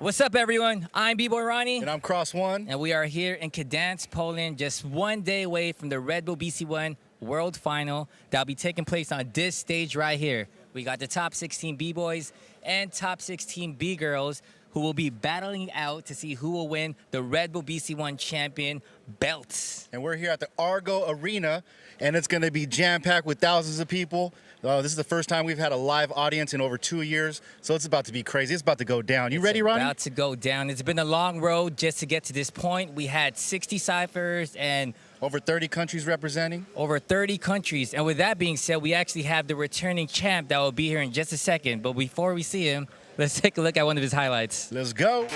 What's up, everyone? I'm bboy Ronnie. And I'm Cros One. And we are here in Gdansk, Poland, just 1 day away from the Red Bull BC1 World Final that'll be taking place on this stage right here. We got the top 16 B-boys and top 16 B-girls who will be battling out to see who will win the Red Bull BC1 champion belts. And we're here at the Argo Arena, and it's going to be jam-packed with thousands of people. This is the first time we've had a live audience in over 2 years, so it's about to be crazy. It's about to go down. You ready, Ronnie? It's about to go down. It's been a long road just to get to this point. We had 60 ciphers and over 30 countries representing. Over 30 countries. And with that being said, we actually have the returning champ that will be here in just a second. But before we see him, let's take a look at one of his highlights. Let's go.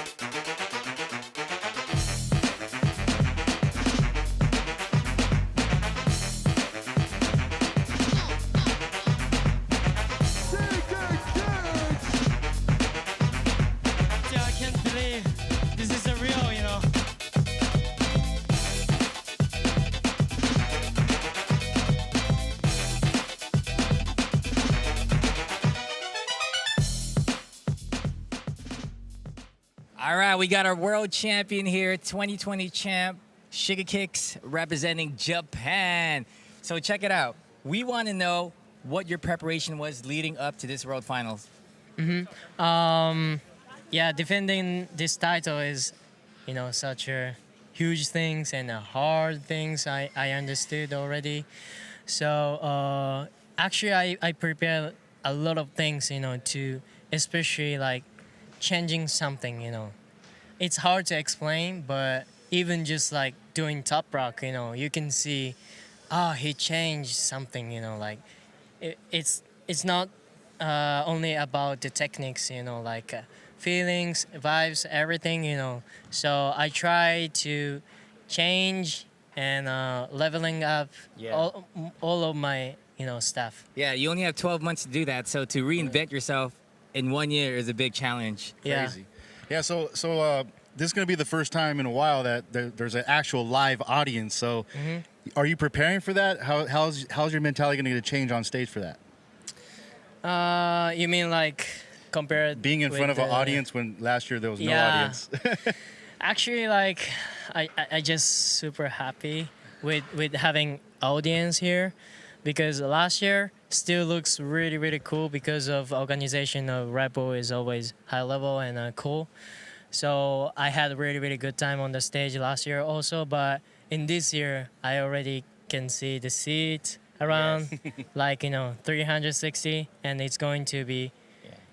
All right, we got our world champion here, 2020 champ, Sugar Kicks, representing Japan. So check it out. We want to know what your preparation was leading up to this world finals. Yeah, defending this title is, such a huge things and hard things I understood already. So actually I prepared a lot of things, to especially like changing something, It's hard to explain, but even just like doing top rock, you can see, he changed something, like it's not only about the techniques, like feelings, vibes, everything, So I try to change and leveling up all of my, stuff. Yeah, you only have 12 months to do that, so to reinvent yourself in 1 year is a big challenge. Crazy. Yeah, so this is going to be the first time in a while that there's an actual live audience. So are you preparing for that? How's your mentality going to change on stage for that? You mean like compared being in front of an audience when last year there was no audience? Actually, like I just super happy with having audience here, because last year still looks really, really cool because of organization of Red Bull is always high level and cool. So I had a really, really good time on the stage last year also, but in this year, I already can see the seat around like, 360, and it's going to be,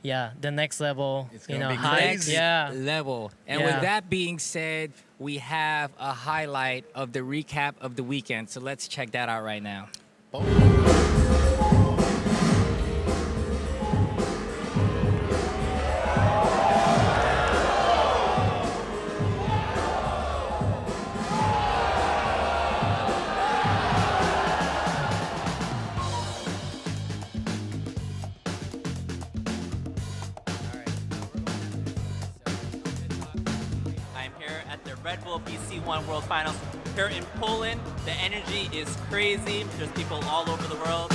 the next level, high yeah. level. And with that being said, we have a highlight of the recap of the weekend. So let's check that out right now. Red Bull BC1 World Finals here in Poland. The energy is crazy. There's people all over the world.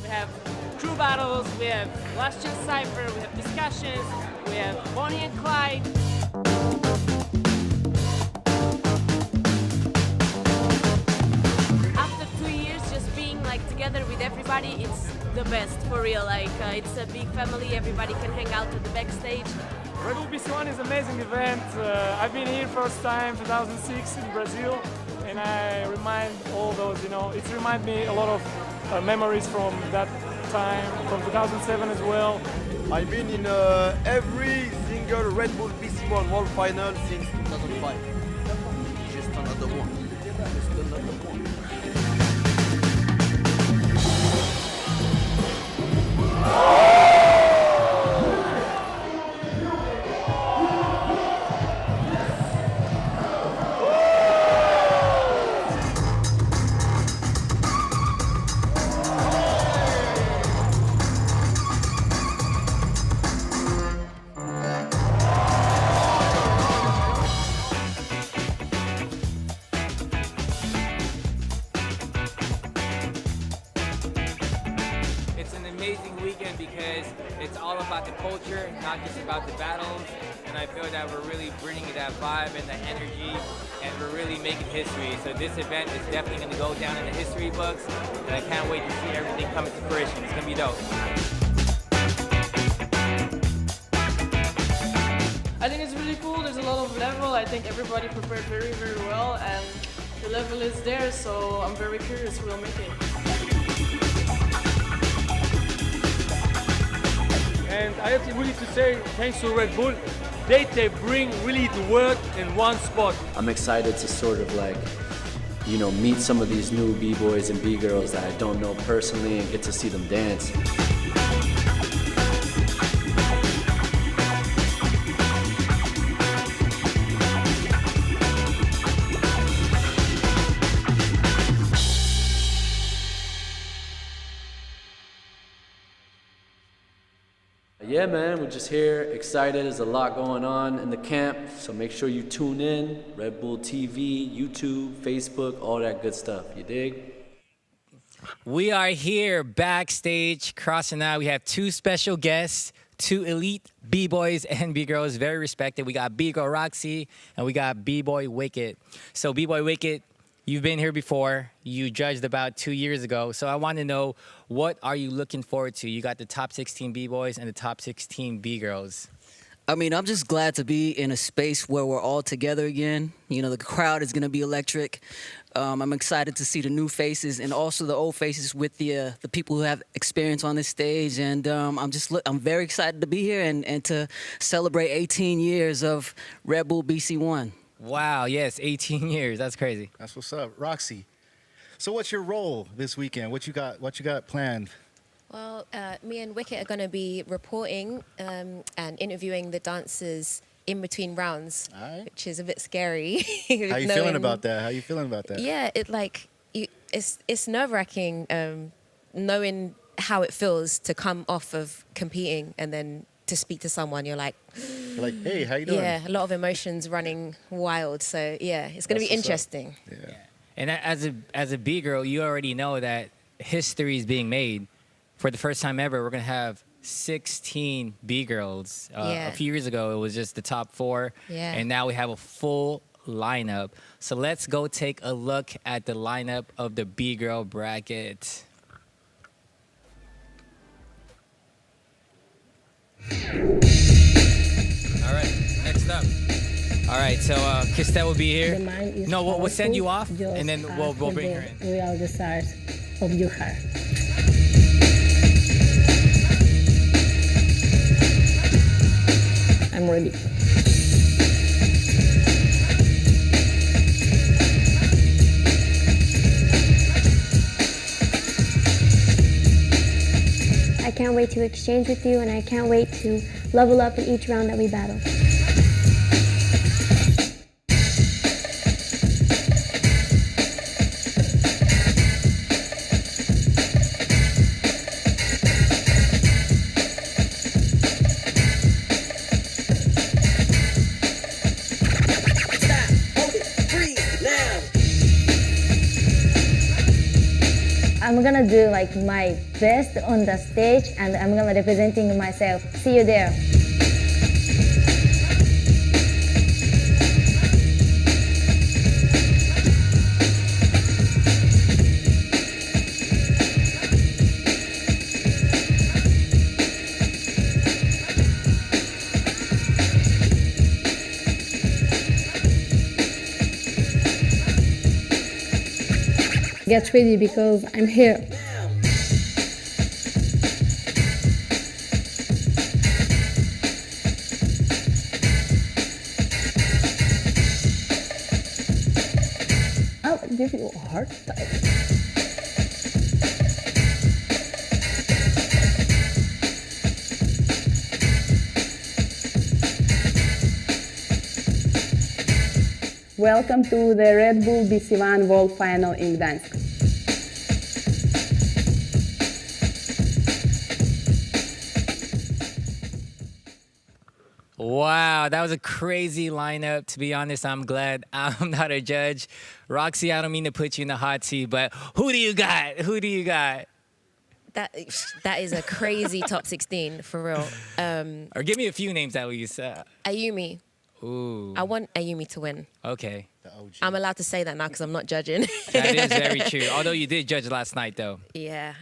We have crew battles, we have last chance cipher, we have discussions, we have Bonnie and Clyde. After 2 years just being like together with everybody, it's the best for real. Like it's a big family, everybody can hang out at the backstage. Red Bull BC1 is an amazing event. I've been here first time 2006 in Brazil, and I remind all those, it reminds me a lot of memories from that time, from 2007 as well. I've been in every single Red Bull BC1 World Final since 2005. Just another one. Just another one. amazing weekend because it's all about the culture, not just about the battles. And I feel that we're really bringing that vibe and the energy, and we're really making history. So this event is definitely going to go down in the history books, and I can't wait to see everything come to fruition. It's going to be dope. I think it's really cool. There's a lot of level. I think everybody prepared very, very well, and the level is there. So I'm very curious who will make it. And I have to really to say thanks to Red Bull. They bring really the work in one spot. I'm excited to sort of like, you know, meet some of these new b-boys and b-girls that I don't know personally and get to see them dance. Yeah, man, we're just here, excited. There's a lot going on in the camp, so make sure you tune in. Red Bull TV, YouTube, Facebook, all that good stuff. You dig? We are here backstage, Cros and I. We have two special guests, two elite b-boys and b-girls, very respected. We got b-girl Roxy and we got b-boy Wicket. So b-boy Wicket, you've been here before. You judged about 2 years ago. So I want to know, what are you looking forward to? You got the top 16 b-boys and the top 16 b-girls. I mean, I'm just glad to be in a space where we're all together again. You know, the crowd is going to be electric. I'm excited to see the new faces and also the old faces with the people who have experience on this stage. And I'm very excited to be here and to celebrate 18 years of Red Bull BC1. Wow, yes, 18 years. That's crazy. That's what's up. Roxy, so what's your role this weekend? What you got planned? Well, me and Wicket are going to be reporting and interviewing the dancers in between rounds, which is a bit scary. How you feeling about that? Yeah, it's nerve-wracking knowing how it feels to come off of competing and then to speak to someone. You're like, hey, how you doing? Yeah, a lot of emotions running wild. So yeah, it's going to be interesting. Yeah. And as a b-girl, you already know that history is being made. For the first time ever, we're going to have 16 b-girls. A few years ago, it was just the top 4. Yeah. And now we have a full lineup. So let's go take a look at the lineup of the b-girl bracket. All right, next up. All right, so Kistet will be here. No, we'll send you off, and then we'll bring her in. Real desires of your heart. I'm ready. I can't wait to exchange with you, and I can't wait to level up in each round that we battle. I'm gonna do like my best on the stage, and I'm gonna representing myself. See you there. Get ready because I'm here. I'll give you a hard time. Welcome to the Red Bull BC1 World Final in Gdańsk. Wow, that was a crazy lineup. To be honest, I'm glad I'm not a judge. Roxy, I don't mean to put you in the hot seat, but who do you got? Who do you got? that is a crazy top 16 for real. Or give me a few names that we use. Ayumi. Ooh. I want Ayumi to win. Okay. I'm allowed to say that now because I'm not judging. That is very true. Although you did judge last night, though. Yeah.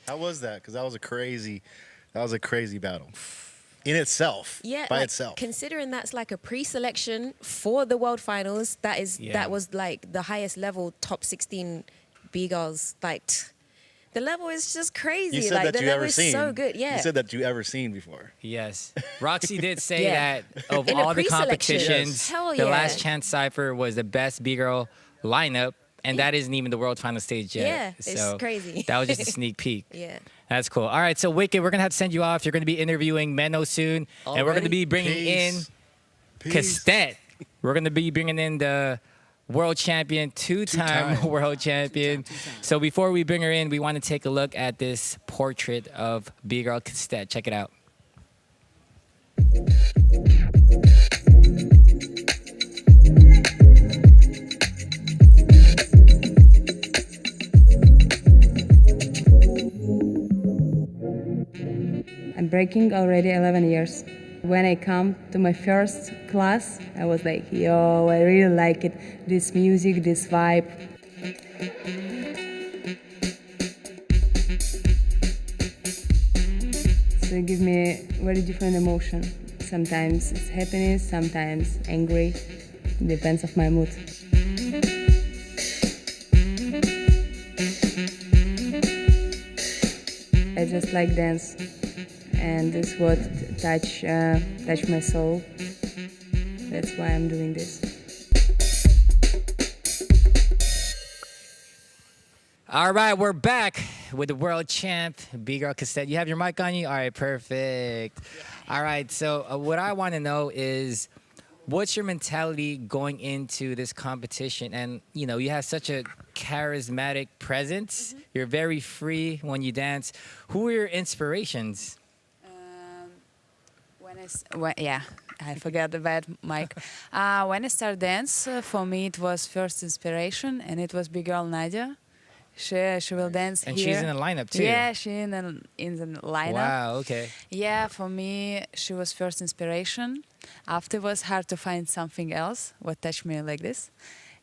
How was that? Because that was a crazy battle in itself. Yeah, by like, itself. Considering that's like a pre-selection for the world finals, that was like the highest level top 16 bgirls. Like the level is just crazy. You said like that the you level ever is seen. so good. Yeah. You said that you ever seen before. Yes. Roxy did say Yeah. that of In a all the pre-selection. competitions, Yes. Hell the yeah. Last Chance Cypher was the best bgirl lineup, and that isn't even the world final stage yet. Yeah, it's crazy. That was just a sneak peek. Yeah. That's cool. All right, so Wicket, we're going to have to send you off. You're going to be interviewing Menno soon, and we're going to be bringing Peace. in Castet. We're going to be bringing in the world champion, two-time world champion. So before we bring her in, we want to take a look at this portrait of bgirl Castet. Check it out. I'm breaking already 11 years. When I come to my first class, I was like, yo, I really like it. This music, this vibe. So it gives me very different emotion. Sometimes it's happiness, sometimes angry. Depends of my mood. I just like dance, and this what touch my soul. That's why I'm doing this. All right, we're back with the world champ, bgirl Castet. You have your mic on you? All right, perfect. All right, so what I want to know is, what's your mentality going into this competition? And, you know, you have such a charismatic presence. Mm-hmm. You're very free when you dance. Who are your inspirations? Yeah, I forgot about mic. When I started dance, for me it was first inspiration, and it was bgirl Nadia. She will dance And here. she's in the lineup, too. Yeah, she's in the lineup. Wow, okay. Yeah, for me, she was first inspiration. After it was hard to find something else what touched me like this.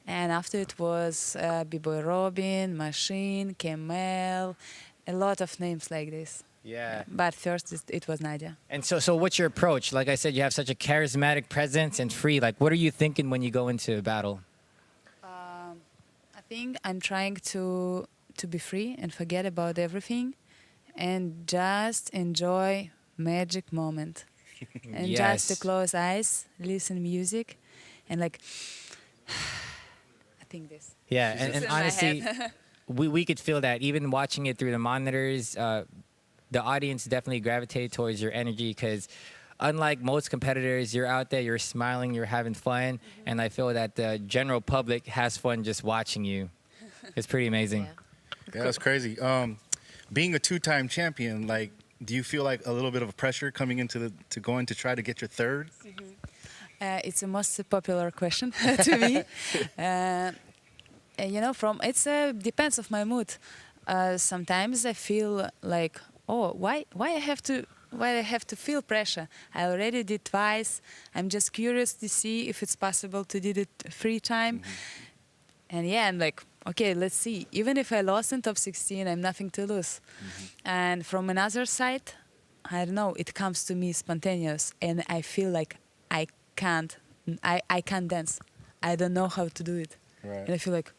And after it was bboy Robin, Machine, Camel, a lot of names like this. Yeah. But first it was Nadia. And so what's your approach? Like I said, you have such a charismatic presence and free. Like, what are you thinking when you go into a battle? I think I'm trying to be free and forget about everything and just enjoy magic moment. And just to close eyes, listen music, and like, I think this. Yeah, This and is in my honestly, head. we could feel that. Even watching it through the monitors, the audience definitely gravitated towards your energy because unlike most competitors, you're out there, you're smiling, you're having fun, and I feel that the general public has fun just watching you. It's pretty amazing. Yeah, that's crazy. Being a two-time champion, like, do you feel like a little bit of a pressure coming into going to try to get your third? It's the most popular question to me. You know, it's depends of my mood. Sometimes I feel like, oh, why I have to feel pressure? I already did twice. I'm just curious to see if it's possible to do it 3 times. And yeah, I'm like, okay, let's see. Even if I lost in top 16, I'm nothing to lose. And from another side, I don't know, it comes to me spontaneous, and I feel like I can't dance. I don't know how to do it. Right. And I feel like,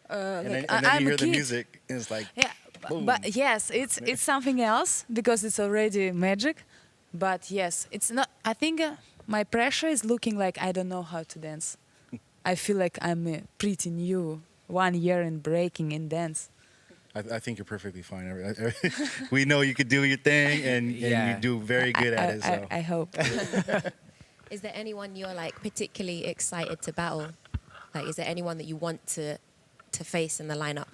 And like then I'm you a hear the kid. music, and it's like, Yeah, boom. but yes, it's something else because it's already magic. But yes, it's not. I think my pressure is looking like I don't know how to dance. I feel like I'm pretty new, 1 year in breaking in dance. I think you're perfectly fine. We know you could do your thing, and you do very good at it. So. I hope. Is there anyone you're like particularly excited to battle? Like, is there anyone that you want to face in the lineup?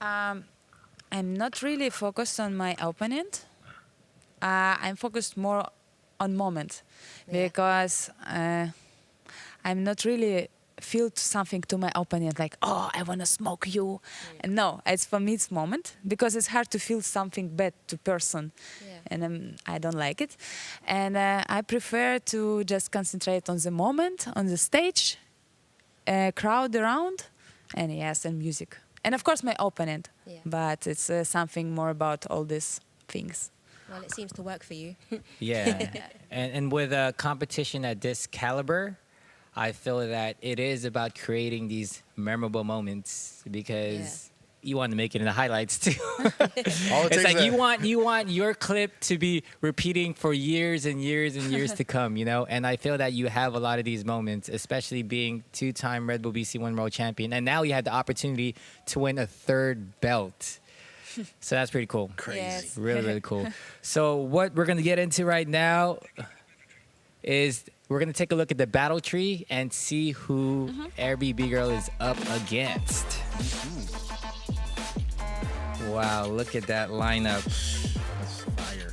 I'm not really focused on my opponent. I'm focused more on moment because I'm not really feel something to my opponent, like, oh, I want to smoke you. And no, it's for me, it's moment, because it's hard to feel something bad to person. And I don't like it. And I prefer to just concentrate on the moment, on the stage, crowd around, and yes, and music. And of course my opponent, but it's something more about all these things. Well, it seems to work for you. Yeah. And with a competition at this caliber, I feel that it is about creating these memorable moments because you want to make it in the highlights too. It's like you want your clip to be repeating for years and years and years to come, you know? And I feel that you have a lot of these moments, especially being two-time Red Bull BC1 World Champion. And now you had the opportunity to win a third belt. So that's pretty cool. Crazy. Yes. Really, really cool. So what we're going to get into right now is we're going to take a look at the battle tree and see who every bgirl is up against. Wow, look at that lineup. That's fire.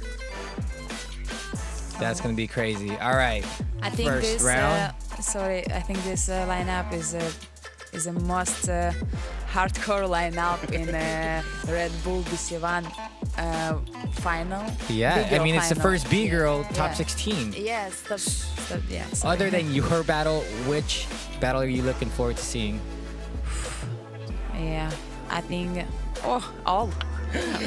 That's going to be crazy. All right. I think First this round. I think this lineup is the most hardcore lineup in Red Bull BC1 final. Yeah, I mean, it's the final. first bgirl top Yeah. 16. Yes, yeah. Other than your battle, which battle are you looking forward to seeing? Yeah, I think all.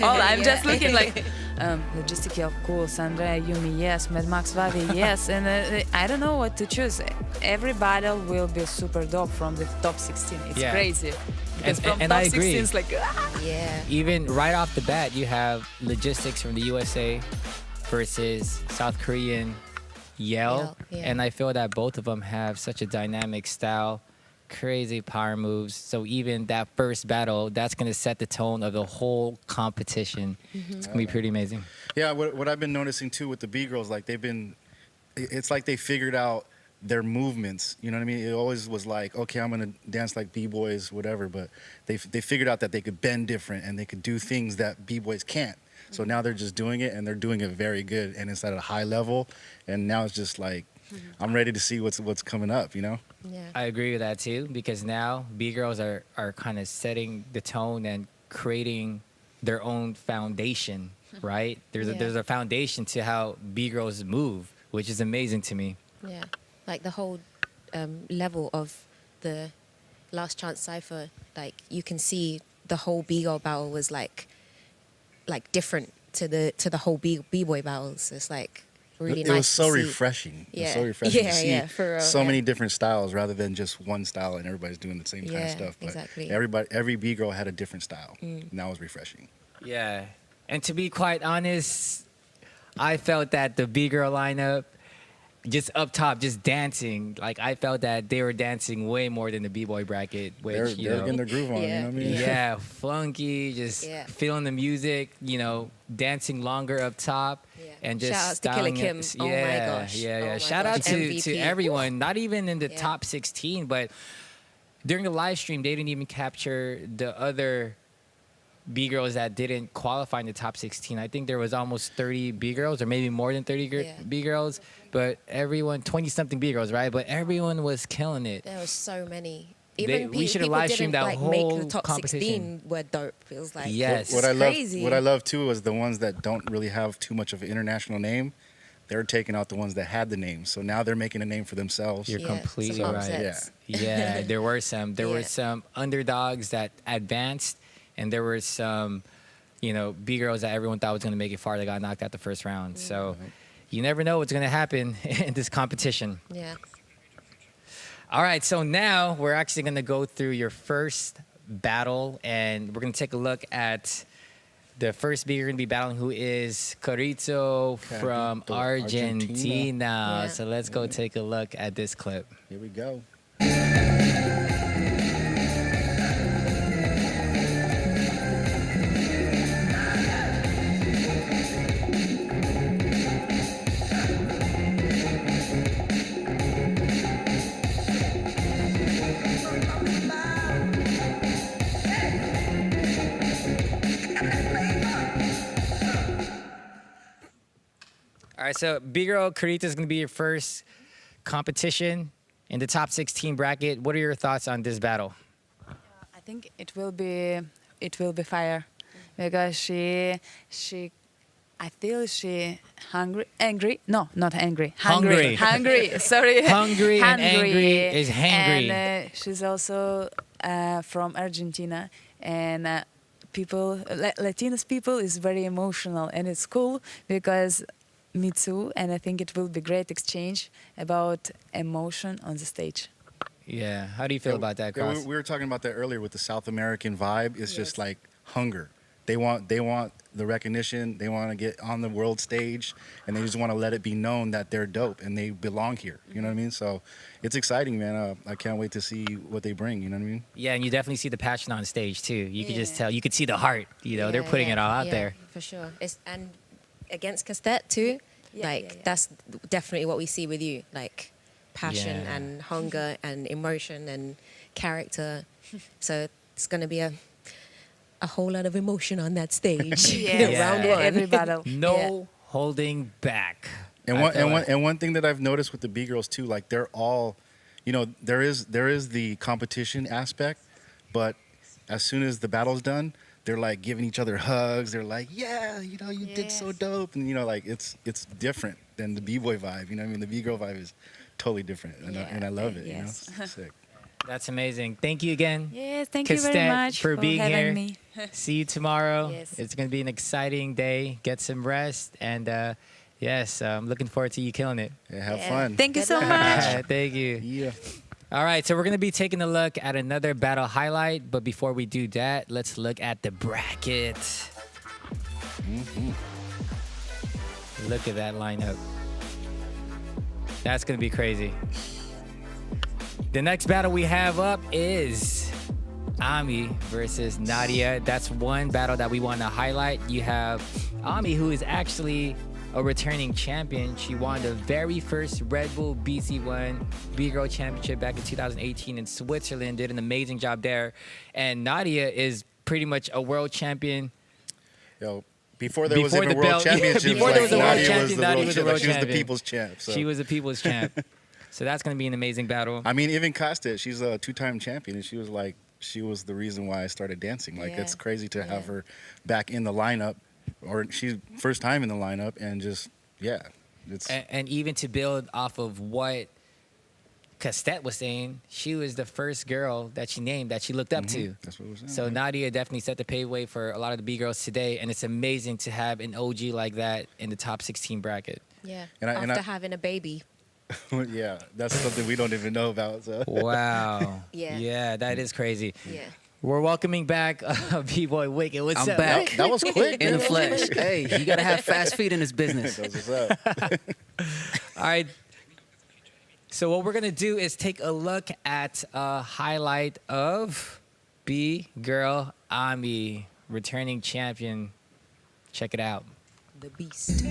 I'm just looking like Logistical, cool, Andrea, Ayumi, yes, Mad Max Vavi, yes, and I don't know what to choose. Every battle will be super dope from the top 16. It's crazy. Because from and top I agree. 16 it's like Even right off the bat, you have Logistics from the USA versus South Korean Yell. And I feel that both of them have such a dynamic style, crazy power moves. So even that first battle, that's going to set the tone of the whole competition. It's going to be pretty amazing. Yeah, what I've been noticing too with the B-girls, like it's like they figured out their movements. You know what I mean? It always was like, okay, I'm going to dance like B-boys, whatever. But they figured out that they could bend different and they could do things that B-boys can't. So now they're just doing it, and they're doing it very good, and it's at a high level. And now it's just like, I'm ready to see what's coming up, you know? Yeah. I agree with that too, because now B-girls are kind of setting the tone and creating their own foundation, right? There's a foundation to how B-girls move, which is amazing to me. Yeah, like the whole level of the Last Chance Cypher, like you can see the whole B-girl battle was like different to the whole B-boy battles. It's like really nice. It was so to see. refreshing. Yeah. It was so refreshing to see for real, so many different styles rather than just one style and everybody's doing the same kind of stuff. But exactly. every B-girl had a different style. And that was refreshing. Yeah. And to be quite honest, I felt that the B-girl lineup, just up top, just dancing, like I felt that they were dancing way more than the B-boy bracket. Which, They're you know, getting their groove on, you know what I mean? Yeah, funky, just feeling the music, you know, dancing longer up top. And just Shout outs to Killer styling Kim. it. Oh my gosh. Yeah. Oh my Shout gosh. out to MVP. everyone, not even in the top 16, but during the live stream, they didn't even capture the other B-girls that didn't qualify in the top 16. I think there was almost 30 B-girls, or maybe more than 30 B-girls, but everyone, 20-something B-girls, right? But everyone was killing it. There were so many. We Even should have people live didn't streamed that like whole make the top competition. 16 were dope. It was like Yes. crazy. What I love too is the ones that don't really have too much of an international name. They're taking out the ones that had the name, so now they're making a name for themselves. You're completely right. Yeah, there were some. There were some underdogs that advanced, and there were some, you know, B-girls that everyone thought was going to make it far. They got knocked out the first round. So you never know what's going to happen in this competition. Yeah. All right, so now we're actually going to go through your first battle, and we're going to take a look at the first B you're going to be battling, who is Carito from Argentina. So let's go take a look at this clip. Here we go. All right, so bgirl Carita is going to be your first competition, in the top 16 bracket. What are your thoughts on this battle? I think it will be fire, because she I feel she angry. No, not angry. Hungry. Hungry. Sorry. Hungry and angry is hangry. And she's also from Argentina, and Latinos people is very emotional, and it's cool because me too. And I think it will be great exchange about emotion on the stage. Yeah. How do you feel about that, Cros? We were talking about that earlier with the South American vibe. It's just like hunger. They want the recognition. They want to get on the world stage, and they just want to let it be known that they're dope and they belong here. You know what I mean? So it's exciting, man. I can't wait to see what they bring. You know what I mean? Yeah, and you definitely see the passion on stage too. You could just tell. You could see the heart. You know, they're putting it all out there. For sure. And against Castet too. That's definitely what we see with you. Like passion and hunger and emotion and character. So it's gonna be a whole lot of emotion on that stage. Round one. Every battle. No holding back. And one thing that I've noticed with the B girls too, like they're all, you know, there is the competition aspect, but as soon as the battle's done, they're like giving each other hugs. They're like, yeah, you know, you did so dope, and you know, like it's different than the B-boy vibe. You know what I mean? The B-girl vibe is totally different, and I love it. You know, it's sick. That's amazing. Thank you again. Yes, thank you very much for being having here. me. See you tomorrow. Yes. It's going to be an exciting day. Get some rest. And yes, I'm looking forward to you killing it. Yeah, have fun. Thank you so much. Thank you. Yeah. All right, so we're going to be taking a look at another battle highlight. But before we do that, let's look at the bracket. Look at that lineup. That's going to be crazy. The next battle we have up is Ammy versus Nadia. That's one battle that we want to highlight. You have Ammy, who is actually a returning champion. She won the very first Red Bull BC1 B-Girl Championship back in 2018 in Switzerland. Did an amazing job there. And Nadia is pretty much a world champion. Yo, before there was even a world championship, before there was a world champion, Nadia was the world champion. She was the people's champ. So. She was the people's champ. So that's going to be an amazing battle. I mean, even Castet, she's a two-time champion, and she was the reason why I started dancing. Like, it's crazy to have her back in the lineup, or she's first time in the lineup, and just, it's... And even to build off of what Castet was saying, she was the first girl that she named that she looked up to. That's what we're saying. So Nadia definitely set the paveway for a lot of the B-girls today, and it's amazing to have an OG like that in the top 16 bracket. Yeah, and after having a baby. Yeah, that's something we don't even know about. So. Wow. Yeah, that is crazy. Yeah. We're welcoming back B-boy Wicket. What's I'm up? back. That was quick. In the flesh. Hey, you got to have fast feet in this business. That's what's up. All right. So what we're going to do is take a look at a highlight of B-Girl Ammy, returning champion. Check it out. The beast.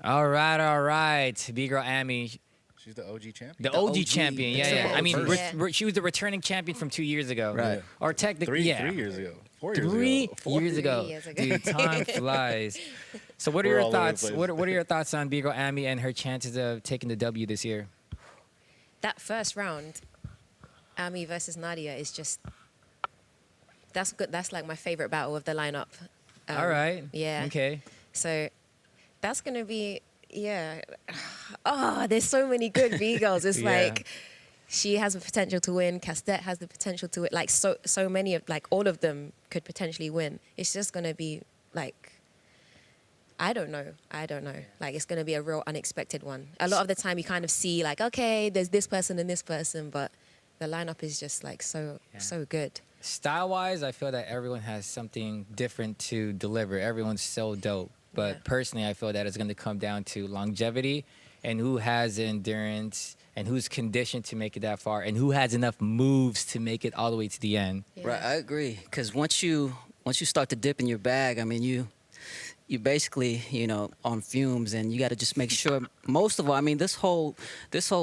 All right. B-Girl Ammy. She's the OG champion. The OG champion, yeah. I mean, First. she was the returning champion from 2 years ago. Right. Or technically, 3 years ago. 4 years ago. 3 years 3 ago. years ago. Dude, time flies. So what are We're your all over the thoughts? place. What are your thoughts on B-Girl Ammy and her chances of taking the W this year? That first round, Ammy versus Nadia, is just... That's good. That's like my favorite battle of the lineup. All right. Yeah. Okay. So that's going to be... Yeah. Oh, there's so many good B-girls. It's like she has the potential to win. Castet has the potential to win. Like so many of, like all of them could potentially win. It's just going to be like, I don't know. Like it's going to be a real unexpected one. A lot of the time you kind of see like, okay, there's this person and this person, but the lineup is just like so good. Style-wise, I feel that everyone has something different to deliver. Everyone's so dope. But personally, I feel that it's going to come down to longevity and who has the endurance and who's conditioned to make it that far and who has enough moves to make it all the way to the end. Right, I agree. Because once you start to dip in your bag, I mean, you basically, you know, on fumes, and you got to just make sure. Most of all, I mean, this whole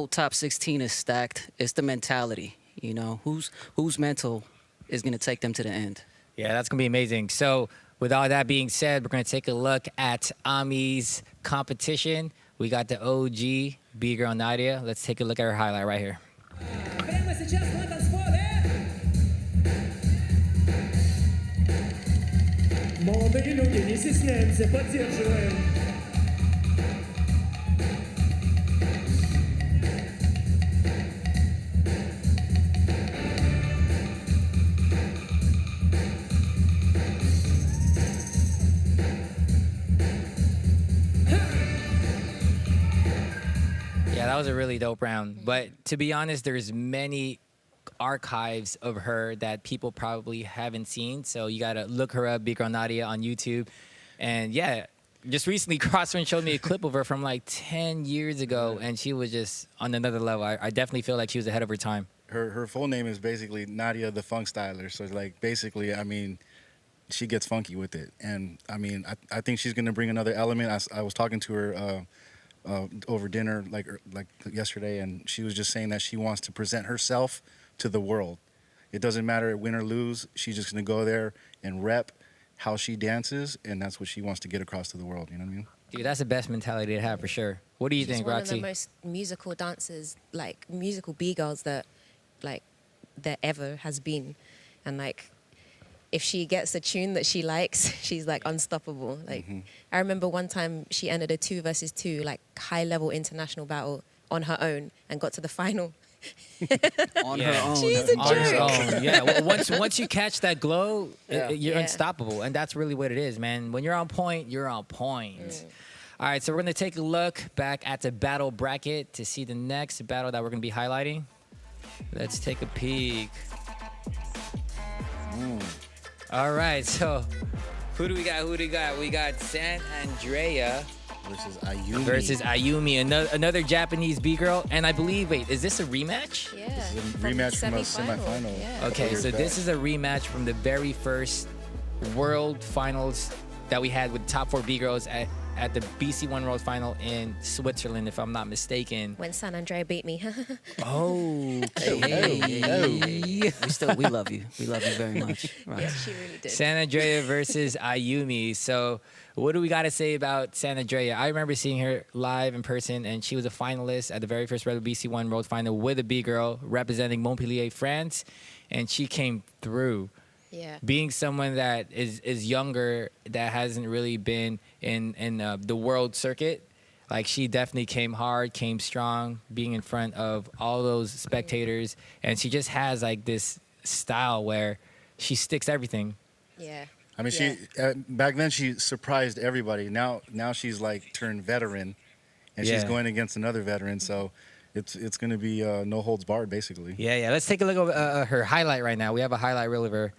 top 16 is stacked. It's the mentality, you know, whose mental is going to take them to the end. Yeah, that's going to be amazing. So with all that being said, we're going to take a look at Ammy's competition. We got the OG bgirl Nadia. Let's take a look at her highlight right here. Молодые люди, не стесняемся, поддерживаем. Yeah, that was a really dope round. But to be honest, there's many archives of her that people probably haven't seen. So you got to look her up, bgirl Nadia, on YouTube. And yeah, just recently, Cros showed me a clip of her from like 10 years ago, and she was just on another level. I definitely feel like she was ahead of her time. Her full name is basically Nadia the Funk Styler. So like basically, I mean, she gets funky with it. And I mean, I think she's going to bring another element. I was talking to her over dinner like yesterday, and she was just saying that she wants to present herself to the world. It doesn't matter win or lose. She's just going to go there and rep how she dances, and that's what she wants to get across to the world. You know what I mean? Dude, that's the best mentality to have for sure. What do you think, Roxy? She's one of the most musical dancers, like musical b-girls that ever has been. And like, if she gets a tune that she likes, she's like unstoppable. Like, I remember one time she entered a 2 versus 2 like high-level international battle on her own and got to the final. On her own. She's a joke. On her own. Yeah. Well, once you catch that glow, you're Yeah. unstoppable, and that's really what it is, man. When you're on point, you're on point. All right, so we're gonna take a look back at the battle bracket to see the next battle that we're gonna be highlighting. Let's take a peek. All right, so who do we got? We got San Andrea versus Ayumi, another Japanese b-girl. And I believe, wait, is this a rematch? Yeah. This is a rematch from a semifinal. Yeah. Okay, so this is a rematch from the very first World Finals that we had with top 4 b-girls at the BC1 World Final in Switzerland, if I'm not mistaken. When San Andrea beat me. Oh, We love you. We love you very much. Right. Yeah, she really did. San Andrea versus Ayumi. So what do we got to say about San Andrea? I remember seeing her live in person, and she was a finalist at the very first Red Bull BC1 World Final with a b-girl representing Montpellier, France, and she came through. Yeah. Being someone that is younger, that hasn't really been in the world circuit, like she definitely came hard, came strong, being in front of all those spectators, and she just has like this style where she sticks everything. Yeah. I mean, she back then she surprised everybody. Now she's like turned veteran, and she's going against another veteran. So it's going to be no holds barred, basically. Yeah. Let's take a look at her highlight right now. We have a highlight reel of her.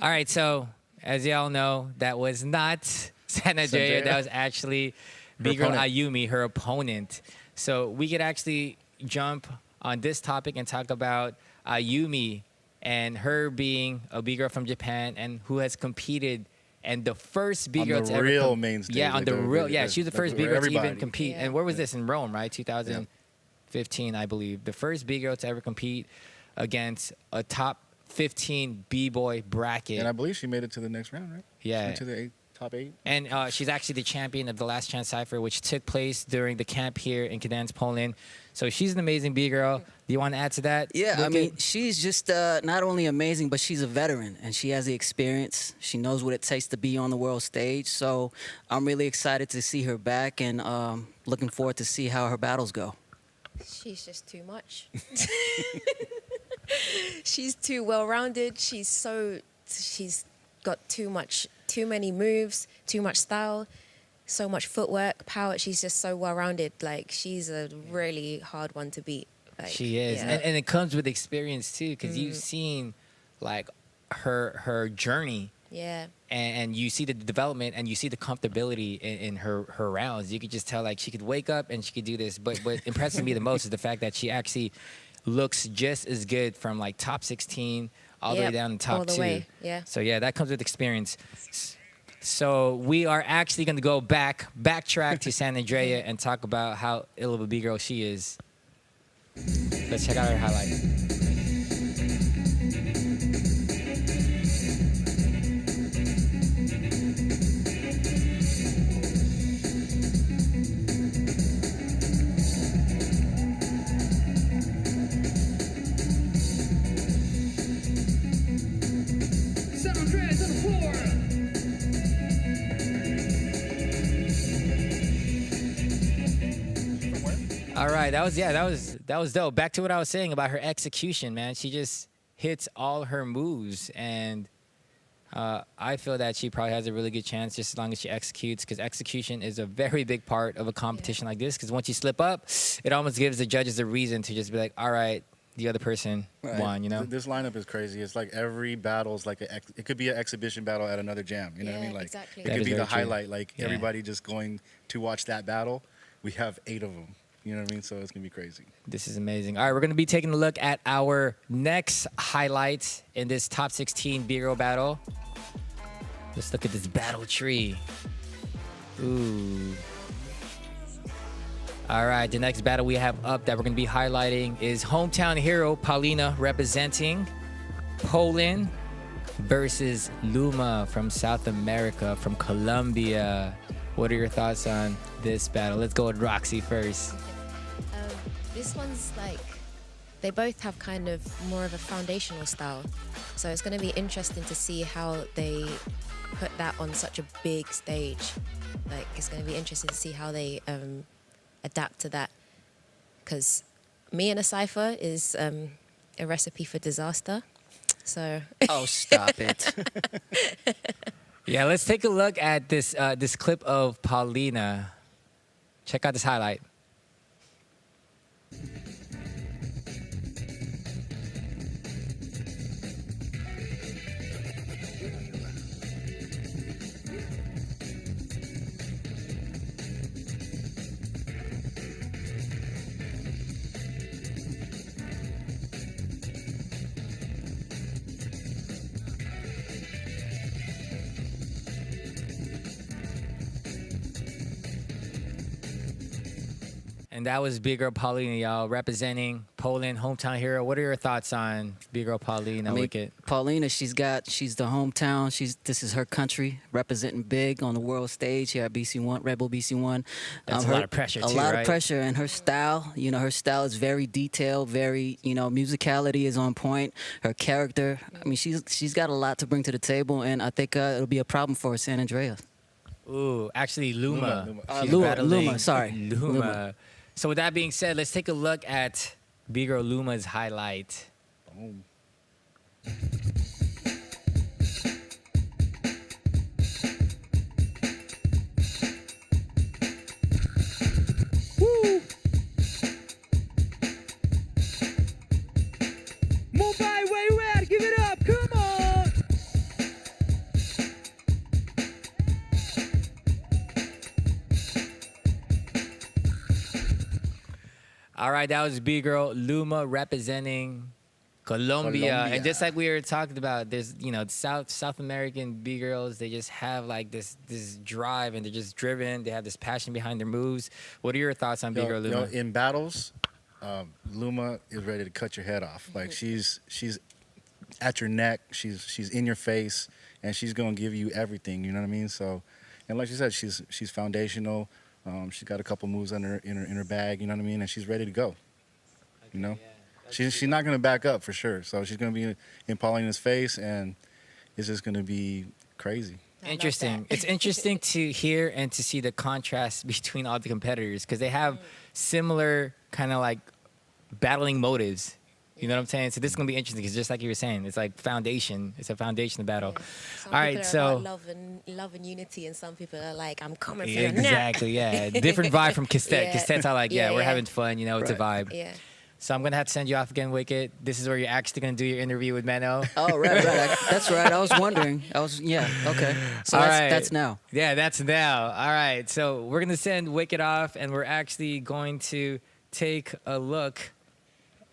All right, so as y'all know, that was not San Andrea. That was actually bgirl Ayumi, her opponent. So we could actually jump on this topic and talk about Ayumi and her being a bgirl from Japan and who has competed and the first bgirl to ever real main stage. Yeah, on the real. Yeah, she was the first bgirl to even compete. Yeah. And where was this? In Rome, right? 2015, I believe. The first bgirl to ever compete against a top 15 b-boy bracket. And I believe she made it to the next round, right? Yeah. She went to the top 8. And she's actually the champion of the Last Chance Cypher, which took place during the camp here in Gdansk, Poland. So she's an amazing B-girl. Do you want to add to that? Yeah, I Wicket? mean, she's just not only amazing, but she's a veteran, and she has the experience. She knows what it takes to be on the world stage. So I'm really excited to see her back, and looking forward to see how her battles go. She's just too much. She's too well-rounded. She's got too many moves, too much style, so much footwork, power. She's just so well-rounded. Like, she's a really hard one to beat. Like, She is, yeah. and it comes with experience too, because you've seen like her journey, Yeah. and you see the development, and you see the comfortability in her rounds. You could just tell like she could wake up and she could do this. But what impresses me the most is the fact that she actually looks just as good from like top 16 all the way Yep, down to top all the 2. way, yeah. So yeah, that comes with experience. So we are actually going to go backtrack to San Andrea and talk about how ill of a B-girl she is. Let's check out her highlights. San Andreas on the floor. All right, that was dope. Back to what I was saying about her execution, man. She just hits all her moves, and I feel that she probably has a really good chance just as long as she executes, because execution is a very big part of a competition like this. Because once you slip up, it almost gives the judges a reason to just be like, all right, the other person won, you know? This lineup is crazy. It's like every battle is like it could be an exhibition battle at another jam. You know what I mean? Like exactly. it That could is be the very true. highlight. Like Yeah. everybody just going to watch that battle. We have 8 of them. You know what I mean? So it's gonna be crazy. This is amazing. All right, we're going to be taking a look at our next highlight in this top 16 B-girl battle. Let's look at this battle tree. Ooh. All right, the next battle we have up that we're going to be highlighting is hometown hero Paulina representing Poland versus Luma from South America, from Colombia. What are your thoughts on this battle? Let's go with Roxy first. This one's like, they both have kind of more of a foundational style. So it's going to be interesting to see how they put that on such a big stage. Like, it's going to be interesting to see how they adapt to that. Because me in a cypher is a recipe for disaster. So. Oh, stop it. Yeah, let's take a look at this this clip of Paulina. Check out this highlight. And that was Big Girl Paulina, y'all, representing Poland, hometown hero. What are your thoughts on Big Girl Paulina, Wicket? Paulina, she's the hometown. This is her country, representing big on the world stage here at BC1, Red Bull BC1. That's a lot of pressure, too, A lot right? of pressure, and her style, her style is very detailed, very, musicality is on point. Her character, I mean, she's got a lot to bring to the table, and I think it'll be a problem for San Andrea. Ooh, actually, Luma. She's Luma, battling sorry. Luma. Luma. So with that being said, let's take a look at Big Girl Luma's highlight. Boom. Mumbai, where you at? Give it up, come on! All right, that was Big Girl Luma representing Colombia. And just like we were talking about, there's South American B girls. They just have like this drive, and they're just driven. They have this passion behind their moves. What are your thoughts on Big Girl Luma? In battles, Luma is ready to cut your head off. Like she's at your neck. She's in your face. and she's gonna give you everything. You know what I mean? So, and like you said, she's foundational. She's got a couple moves in her bag. You know what I mean? And she's ready to go. You know, she's not gonna back up for sure. So she's gonna be in Paulina's face, and it's just gonna be crazy. Interesting. It's interesting to hear and to see the contrast between all the competitors because they have similar kind of like battling motives. You know what I'm saying? So this is gonna be interesting because just like you were saying, it's like foundation. It's a foundation battle. Some All people right, are so about love and unity, and some people are like, I'm coming for you. exactly, yeah, different vibe from Cassette. Yeah. Cassette's all like, yeah, Yeah, we're yeah. having fun. You know, it's a vibe. Yeah. So I'm gonna have to send you off again, Wicket. This is where you're actually gonna do your interview with Menno. Oh, right. That's right. I was wondering. Okay. So All that's, right. that's now. Yeah, that's now. All right. So we're gonna send Wicket off, and we're actually going to take a look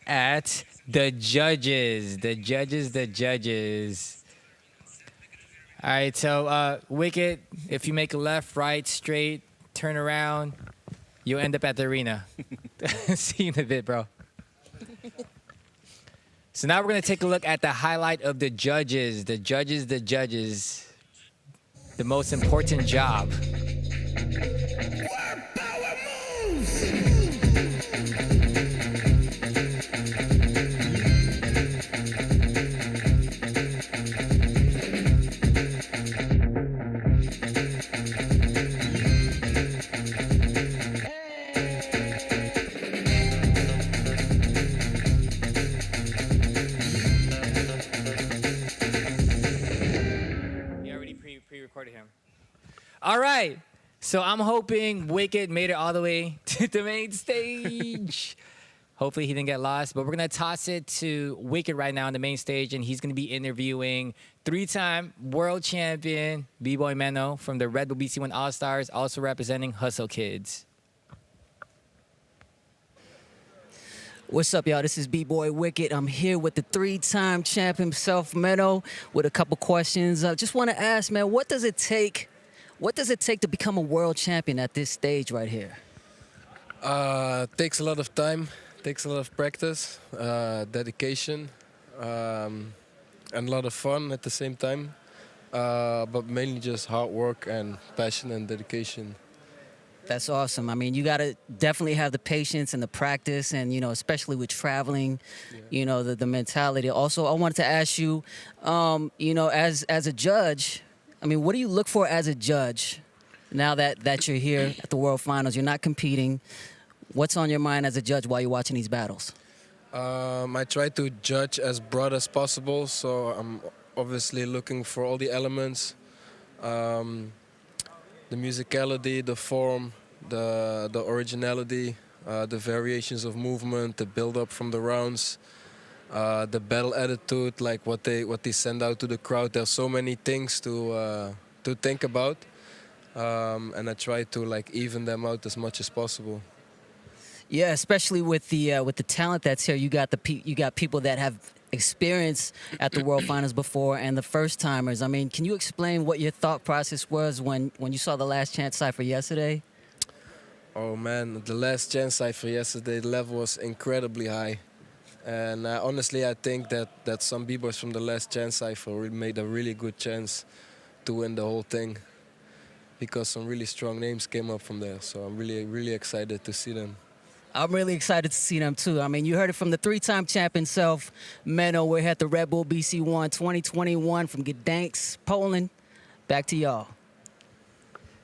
at the judges. The judges. All right. So Wicket, if you make a left, right, straight, turn around, you'll end up at the arena. See you in a bit, bro. So now we're going to take a look at the highlight of the judges. The judges. The most important job. Pre-recorded him. All right. So I'm hoping Wicket made it all the way to the main stage. Hopefully he didn't get lost. But we're going to toss it to Wicket right now on the main stage, and he's going to be interviewing 3-time world champion bboy Menno from the Red Bull BC1 All-Stars, also representing Hustle Kids. What's up, y'all? This is bboy Wicket. I'm here with the 3-time champ himself, Menno, with a couple questions. I just want to ask, man, what does it take to become a world champion at this stage right here? Takes a lot of time, takes a lot of practice, dedication, and a lot of fun at the same time. But mainly just hard work and passion and dedication. That's awesome. I mean, you got to definitely have the patience and the practice and, you know, especially with traveling, you know, the mentality. Also, I wanted to ask you, you know, as a judge, I mean, what do you look for as a judge now that you're here at the World Finals? You're not competing. What's on your mind as a judge while you're watching these battles? I try to judge as broad as possible, so I'm obviously looking for all the elements. The musicality, the form, the originality, the variations of movement, the build-up from the rounds, the battle attitude, like what they send out to the crowd. There's so many things to think about, and I try to like even them out as much as possible. Yeah, especially with the talent that's here. You got people that have experience at the World Finals before and the first timers. I mean, can you explain what your thought process was when you saw the Last Chance Cypher yesterday? Oh man, the Last Chance Cypher yesterday, the level was incredibly high. And honestly, I think that some b-boys from the Last Chance Cypher made a really good chance to win the whole thing, because some really strong names came up from there. So I'm really, really excited to see them. I'm really excited to see them too. I mean, you heard it from the 3-time champ himself, Menno. We're here at the Red Bull BC1 2021 from Gdansk, Poland. Back to y'all.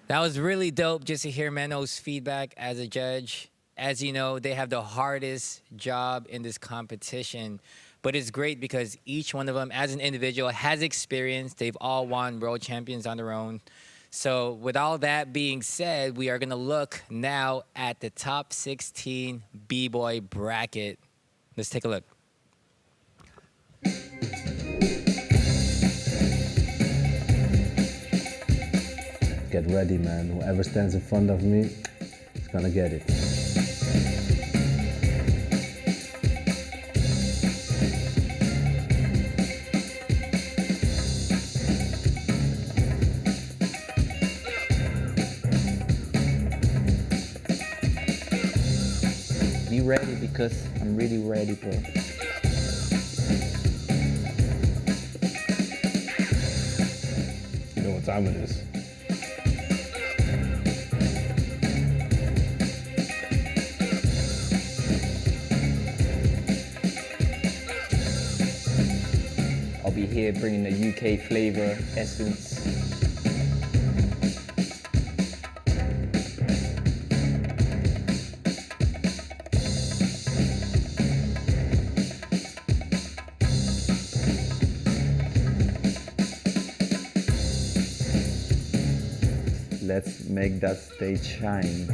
That was really dope just to hear Menno's feedback as a judge. As you know, they have the hardest job in this competition. But it's great because each one of them, as an individual, has experience. They've all won world champions on their own. So with all that being said, we are going to look now at the top 16 b-boy bracket. Let's take a look. Get ready, man. Whoever stands in front of me is gonna get it. Be ready, because I'm really ready, bro. what time it is. I'll be here bringing the UK flavor, essence. Let's make that stage shine.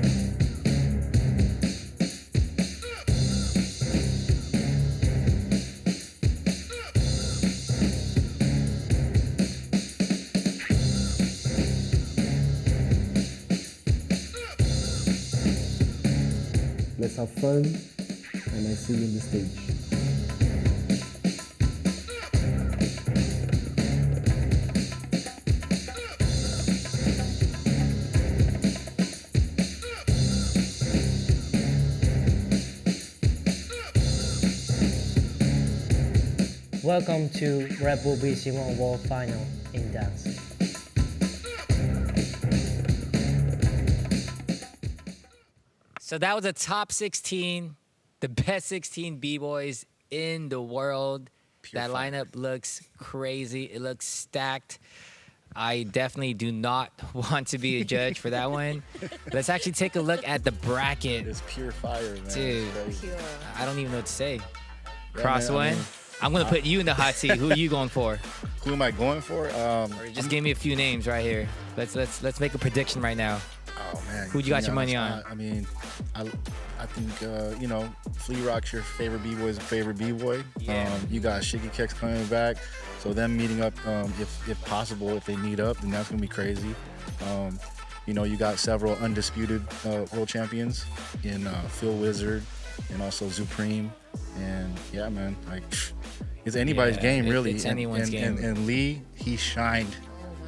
Let's have fun, and I see you on the stage. Welcome to Red Bull BC1 World Final in dance. So that was a top 16, the best 16 b-boys in the world. That lineup looks crazy. It looks stacked. I definitely do not want to be a judge for that one. Let's actually take a look at the bracket. It's pure fire, man. Dude, Crazy. I don't even know what to say. Yeah, Cross man, I one. mean, I'm going to put you in the hot seat. Who are you going for? Who am I going for? Or just give me a few names right here. Let's make a prediction right now. Oh man, Who you got your money on? I mean, I think you know, Flea Rock's your favorite b-boy is a favorite b-boy. Yeah. You got Wicket coming back, so them meeting up, if possible, if they meet up, then that's gonna be crazy. You know, you got several undisputed world champions in Phil Wizard and also Supreme, and yeah, man, like it's anybody's game really. It's anyone's game. And Lee, he shined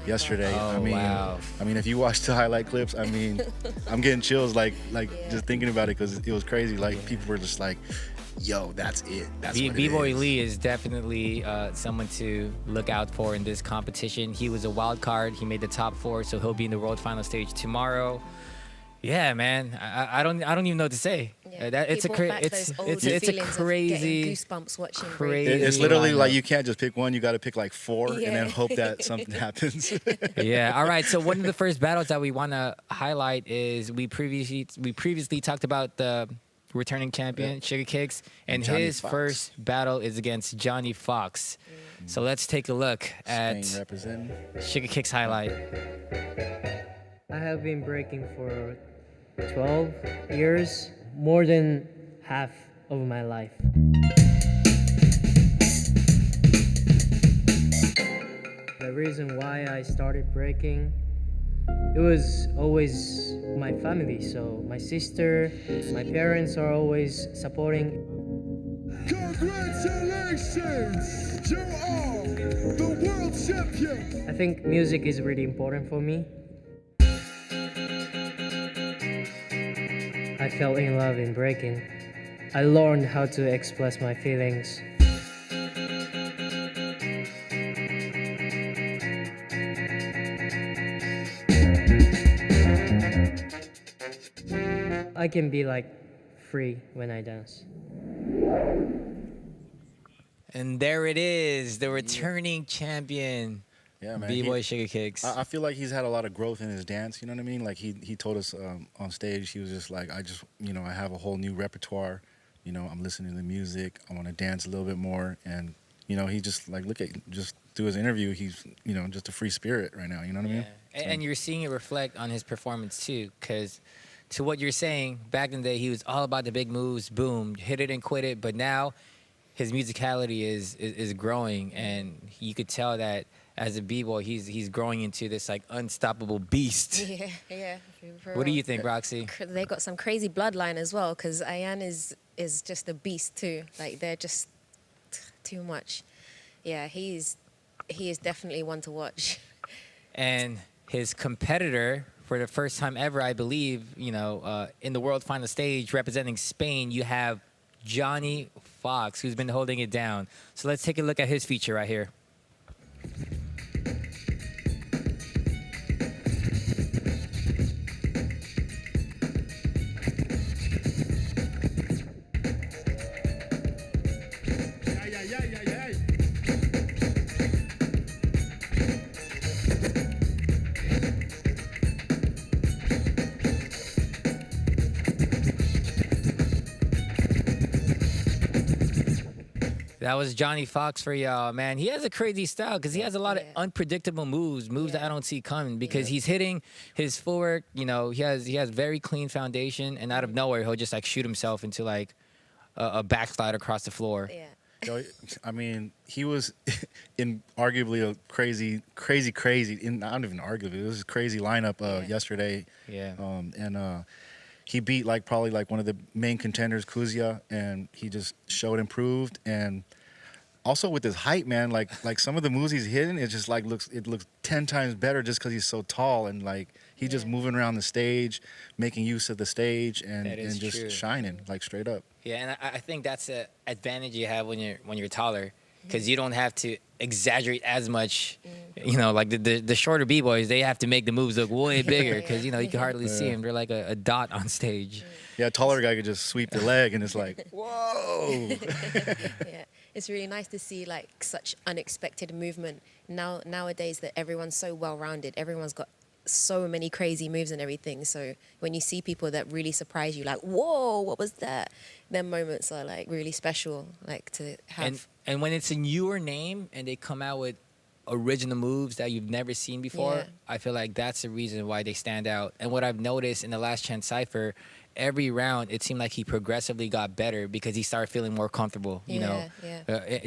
yesterday. Oh, I mean, wow. I mean, if you watch the highlight clips, I mean, I'm getting chills like just thinking about it because it was crazy. Like people were just like, "Yo, that's it. That's what it B-Boy is." Lee is definitely someone to look out for in this competition. He was a wild card. He made the top 4, so he'll be in the world final stage tomorrow. Yeah, man. I don't even know what to say. Yeah. It's a crazy goosebumps watching. Crazy. It's literally lineup. like you can't just pick one. You got to pick like 4 and then hope that something happens. Yeah. All right. So one of the first battles that we want to highlight is we previously talked about the returning champion Wicket, and Johnny his Fox. first battle is against Johnny Fox. So let's take a look at Spain representing. Wiket's highlight. I have been breaking for 12 years, more than half of my life. The reason why I started breaking, it was always my family. So my sister, my parents are always supporting. Congratulations! You are the world champion! I think music is really important for me. I fell in love in breaking. I learned how to express my feelings. I can be like free when I dance. And there it is, the returning champion. Yeah, man. B-Boy Wicket. I feel like he's had a lot of growth in his dance. You know what I mean? Like he told us on stage, he was just like, I have a whole new repertoire. You know, I'm listening to the music. I want to dance a little bit more. And you know, he just like just through his interview, he's just a free spirit right now. You know what I mean? And you're seeing it reflect on his performance too, because to what you're saying, back in the day, he was all about the big moves, boom, hit it and quit it. But now his musicality is growing, and you could tell that as a b-boy, he's growing into this like unstoppable beast. Yeah. What do you think, Roxy? They got some crazy bloodline as well, because Ayan is just a beast too. Like they're just too much. Yeah, he is definitely one to watch. And his competitor, for the first time ever, I believe, in the world final stage representing Spain, you have Johnny Fox, who's been holding it down. So let's take a look at his feature right here. That was Johnny Fox for y'all, man. He has a crazy style because he has a lot of unpredictable moves that I don't see coming because he's hitting his footwork. You know, he has very clean foundation, and out of nowhere he'll just like shoot himself into like a backslide across the floor. Yeah. Yo, I mean, he was in arguably a crazy, not even arguably, it was a crazy lineup yesterday. Yeah. And he beat probably one of the main contenders, Kuzia, and he just showed improved. And also with his height, man, like some of the moves he's hitting, it just looks 10 times better just because he's so tall and he's just moving around the stage, making use of the stage and just true. shining straight up. Yeah, and I think that's an advantage you have when you're taller, because you don't have to exaggerate as much. You know, like the shorter b-boys, they have to make the moves look way bigger because you can hardly see them. They're like a dot on stage. Yeah, a taller guy could just sweep the leg and it's like, whoa. Yeah, it's really nice to see such unexpected movement nowadays that everyone's so well-rounded. Everyone's got so many crazy moves and everything. So when you see people that really surprise you, like, whoa, what was that? Them moments are really special, to have. And when it's a newer name and they come out with original moves that you've never seen before, I feel like that's the reason why they stand out. And what I've noticed in the Last Chance Cypher, every round it seemed like he progressively got better because he started feeling more comfortable. You know,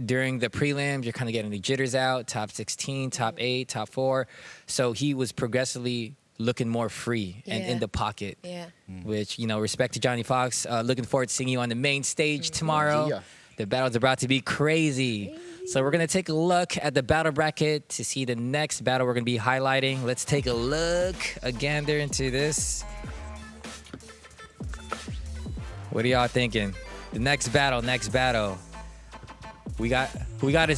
during the prelims, you're kind of getting the jitters out. Top 16, top 8, top 4. So he was progressively looking more free and in the pocket. Yeah. Which, respect to Johnny Fox. Looking forward to seeing you on the main stage tomorrow. Yeah. The battle's about to be crazy. So we're going to take a look at the battle bracket to see the next battle we're going to be highlighting. Let's take a look, a gander into this. What are y'all thinking? The next battle. We got a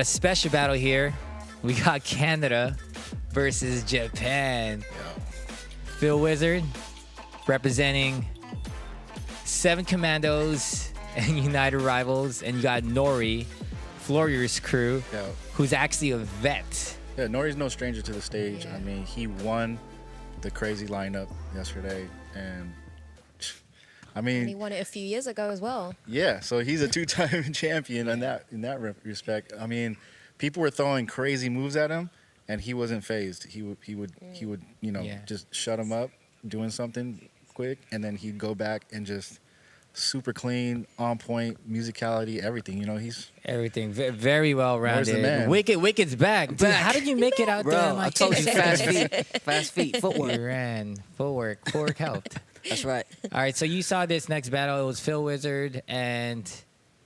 special battle here. We got Canada versus Japan. Phil Wizard representing 7 Commandos and United Rivals, and you got Nori, Florier's crew, who's actually a vet. Yeah, Nori's no stranger to the stage. I mean, he won the crazy lineup yesterday, and And he won it a few years ago as well. Yeah, so he's a 2-time champion in that respect. I mean, people were throwing crazy moves at him, and he wasn't phased. He would just shut him up, doing something quick, and then he'd go back and just super clean, on point, musicality, everything. He's everything very well rounded. The man. Wicket's back. Dude, how did you make it out there? I told you, fast feet, footwork. You ran, footwork helped. That's right. All right, so you saw this next battle. It was Phil Wizard and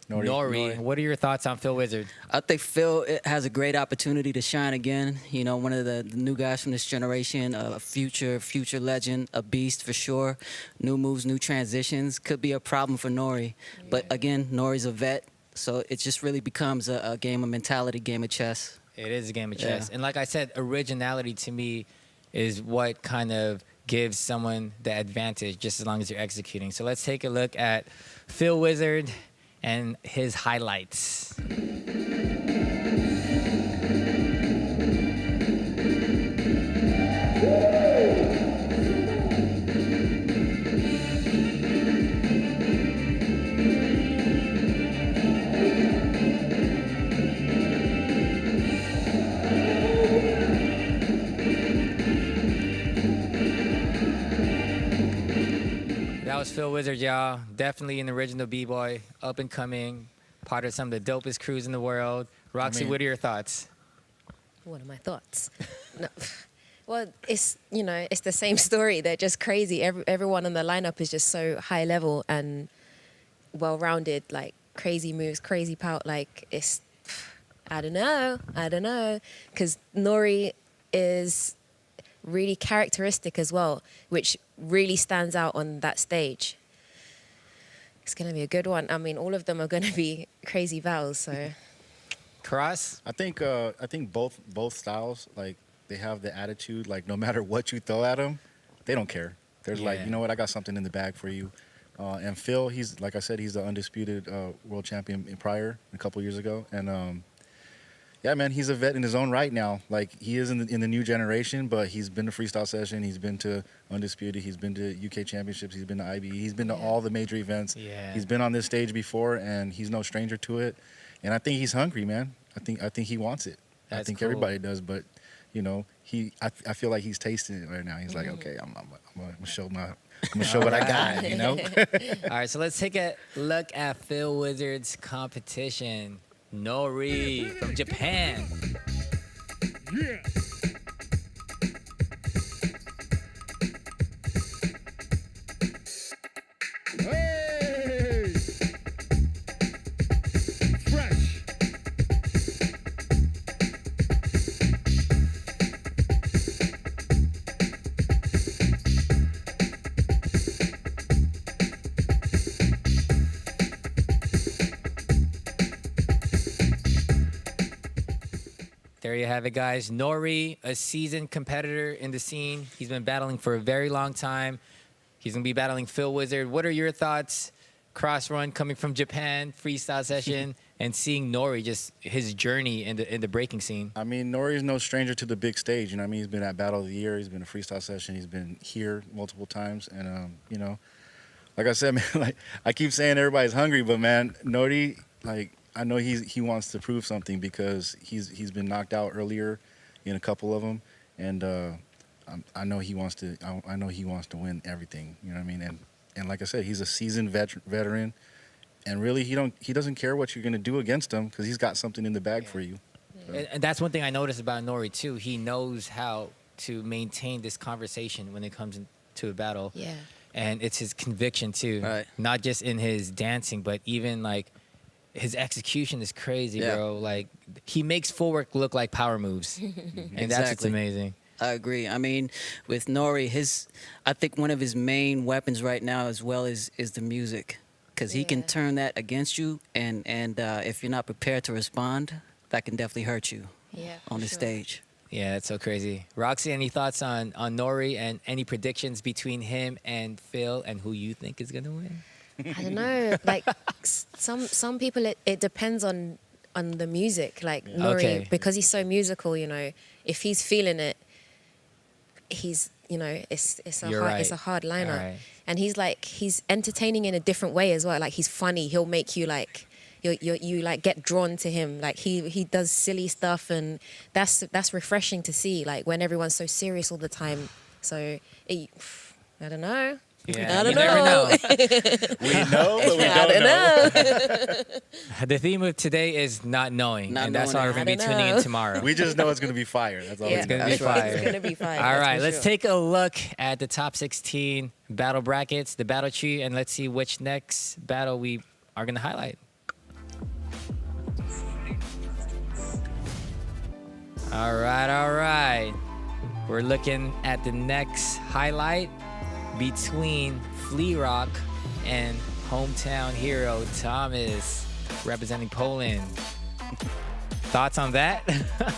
Nori. What are your thoughts on Phil Wizard? I think Phil has a great opportunity to shine again. One of the new guys from this generation, a future legend, a beast for sure. New moves, new transitions. Could be a problem for Nori. But again, Nori's a vet, so it just really becomes a game of mentality, game of chess. It is a game of chess. And like I said, originality to me is what kind of gives someone the advantage just as long as you're executing. So let's take a look at Phil Wizard and his highlights. That was Phil Wizard, y'all. Definitely an original b-boy, up and coming, part of some of the dopest crews in the world. Roxy, what are your thoughts? What are my thoughts? No. Well, it's the same story. They're just crazy. Everyone on the lineup is just so high level and well-rounded, crazy moves, crazy power. It's, I don't know. Because Nori is really characteristic as well, which really stands out on that stage. It's going to be a good one. I mean, all of them are going to be crazy battles, so. Cros? I think both styles, they have the attitude, no matter what you throw at them, they don't care. There's you know what, I got something in the bag for you. And Phil, he's, like I said, he's the undisputed world champion a couple years ago. And Yeah, man, he's a vet in his own right now. Like, he is in the new generation, but he's been to Freestyle Session, he's been to Undisputed, he's been to UK Championships, he's been to IBE, he's been to all the major events. Yeah. He's been on this stage before, and he's no stranger to it. And I think he's hungry, man. I think he wants it. I That's think cool. everybody does, but you know, I feel like he's tasting it right now. He's like, okay, I'm gonna show what I got, you know. All right, so let's take a look at Phil Wizard's competition. Nori from Japan. Yeah. Hey! Fresh. There you have it, guys. Nori, a seasoned competitor in the scene. He's been battling for a very long time. He's going to be battling Phil Wizard. What are your thoughts? Cross run coming from Japan, freestyle session, and seeing Nori, just his journey in the breaking scene. I mean, Nori's no stranger to the big stage. You know what I mean? He's been at Battle of the Year. He's been a freestyle session. He's been here multiple times. And, you know, like I said, man, like I keep saying everybody's hungry, but, man, Nori, like, I know he wants to prove something because he's been knocked out earlier in a couple of them. And I know he wants to win everything. You know what I mean? And like I said, he's a seasoned veteran, and really he doesn't care what you're gonna do against him because he's got something in the bag for you. So. And that's one thing I noticed about Nori too. He knows how to maintain this conversation when it comes into a battle. Yeah. And it's his conviction too. Right. Not just in his dancing, but even like his execution is crazy, bro. Like he makes footwork look like power moves. And that's what's amazing. I agree. I mean, with Nori, I think one of his main weapons right now as well is the music, because he can turn that against you, and if you're not prepared to respond, that can definitely hurt you on the stage. Yeah, that's so crazy. Roxy, any thoughts on Nori and any predictions between him and Phil and who you think is gonna win? I don't know. Like some people, it depends on the music. Like Nori, because he's so musical, you know, if he's feeling it, he's, you know, it's a hard lineup. Right. And he's entertaining in a different way as well. Like he's funny. He'll make you like you like get drawn to him. Like he does silly stuff, and that's refreshing to see. Like when everyone's so serious all the time. So I don't know. Yeah, I don't you never know. We know, but we I don't know. The theme of today is not knowing, Not and that's knowing why we're going to be tuning in tomorrow. We just know it's gonna be fire. That's all. It's we know. going to be fire. It's gonna be fire. All that's right, for let's sure. take a look at the top 16 battle brackets, the battle tree, and let's see which next battle we are going to highlight. All right. We're looking at the next highlight between Flea Rock and hometown hero Thomas, representing Poland. Thoughts on that?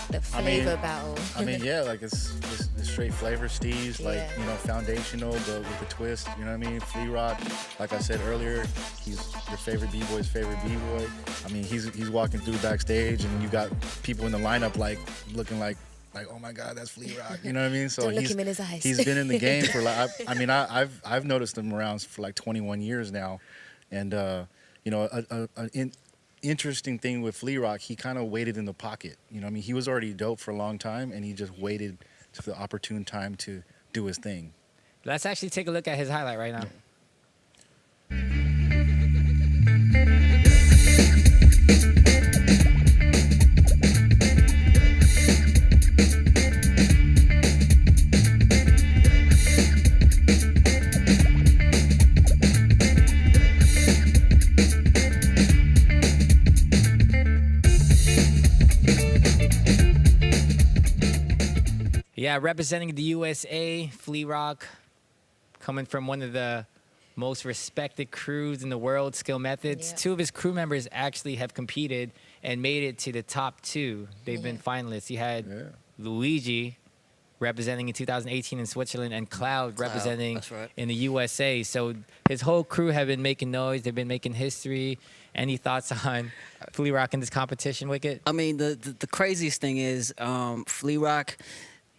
The flavor battle. I mean, yeah, like it's straight flavor. Steve's like, you know, foundational, but with a twist. You know what I mean? Flea Rock, like I said earlier, he's your favorite b-boy's favorite b-boy. I mean, he's walking through backstage, and you got people in the lineup like looking like, oh my God, that's Flea Rock. You know what I mean? So Don't look him in his eyes. He's been in the game for like, I've noticed him around for like 21 years now, and you know, an interesting thing with Flea Rock, he kind of waited in the pocket. You know what I mean? He was already dope for a long time, and he just waited for the opportune time to do his thing. Let's actually take a look at his highlight right now. Yeah, representing the USA, Flea Rock, coming from one of the most respected crews in the world, Skill Methods. Yeah. Two of his crew members actually have competed and made it to the top two. They've been finalists. You had Luigi representing in 2018 in Switzerland, and Cloud representing that's right. in the USA. So his whole crew have been making noise. They've been making history. Any thoughts on Flea Rock in this competition, Wicket? I mean, the craziest thing is Flea Rock,